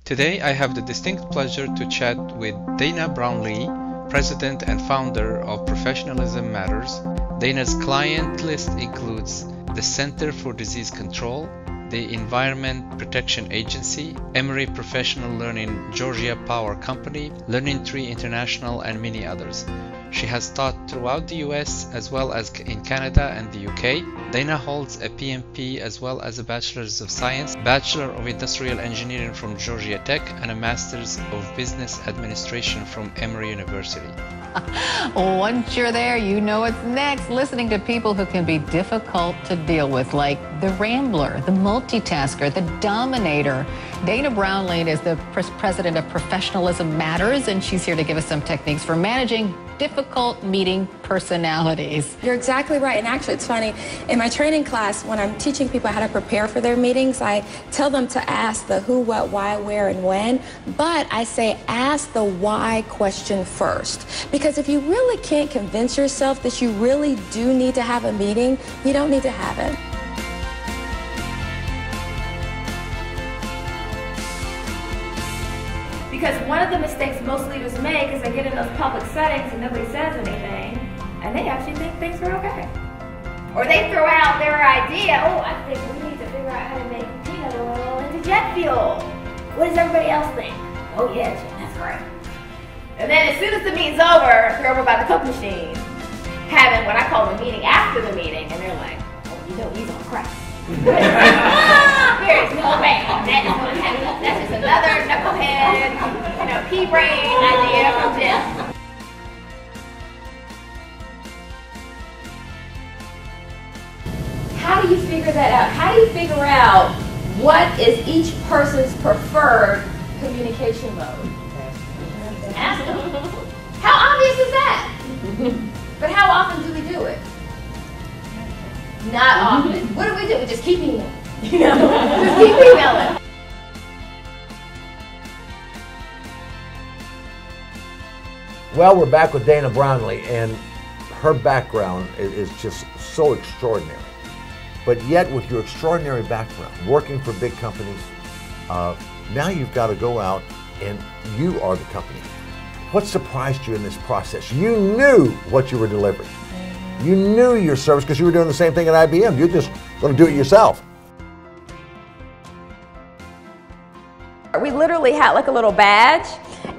Today I have the distinct pleasure to chat with Dana Brownlee, President and founder of Professionalism Matters. Dana's client list includes the Center for Disease Control, the Environment Protection Agency, Emory Professional Learning Georgia Power Company, Learning Tree International, and many others. She has taught throughout the US as well as in Canada and the UK. Dana holds a PMP as well as a Bachelor's of Science, Bachelor of Industrial Engineering from Georgia Tech, and a Master's of Business Administration from Emory University. Once you're there, you know what's next. Listening to people who can be difficult to deal with, like the rambler, the multitasker, the dominator. Dana Brownlee is the president of Professionalism Matters, and she's here to give us some techniques for managing difficult meeting personalities. You're exactly right. And actually, it's funny. In my training class, when I'm teaching people how to prepare for their meetings, I tell them to ask the who, what, why, where, and when. But I say ask the why question first. Because if you really can't convince yourself that you really do need to have a meeting, you don't need to have it. Because one of the mistakes most leaders make is they get in those public settings and nobody says anything, and they actually think things are okay. Or they throw out their idea, oh, I think we need to figure out how to make peanut oil into jet fuel. What does everybody else think? Oh yeah, that's great. And then as soon as the meeting's over, they're over by the Coke machine, having what I call the meeting after the meeting, and they're like, oh, you know he's on crack. There is no way that is going to happen. That's just another knucklehead, pea brain idea from Jim. How do you figure that out? How do you figure out what is each person's preferred communication mode? Ask them. How obvious is that? But how often do we do it? Not often. What do? We just keep emailing. Just keep emailing. Well, we're back with Dana Brownlee, and her background is just so extraordinary. But yet, with your extraordinary background, working for big companies, now you've got to go out and you are the company. What surprised you in this process? You knew what you were delivering. You knew your service because you were doing the same thing at IBM. You're just going to do it yourself. We literally had like a little badge.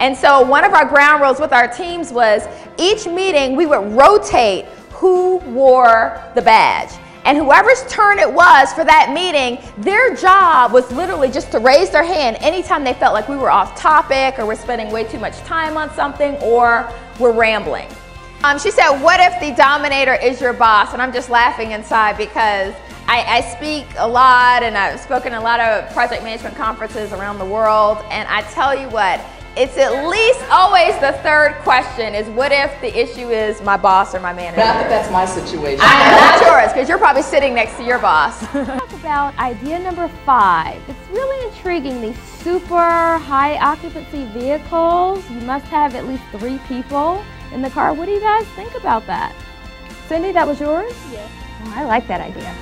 And so one of our ground rules with our teams was each meeting we would rotate who wore the badge. And whoever's turn it was for that meeting, their job was literally just to raise their hand anytime they felt like we were off topic or we're spending way too much time on something or we're rambling. She said, what if the dominator is your boss? And I'm just laughing inside because I speak a lot and I've spoken at a lot of project management conferences around the world. And I tell you what, it's at least always the third question is what if the issue is my boss or my manager? I think that's my situation. I know, that's yours because you're probably sitting next to your boss. Talk about idea number 5. It's really intriguing. These super high occupancy vehicles. You must have at least 3 people in the car. What do you guys think about that? Cindy, that was yours? Yes. Oh, I like that idea.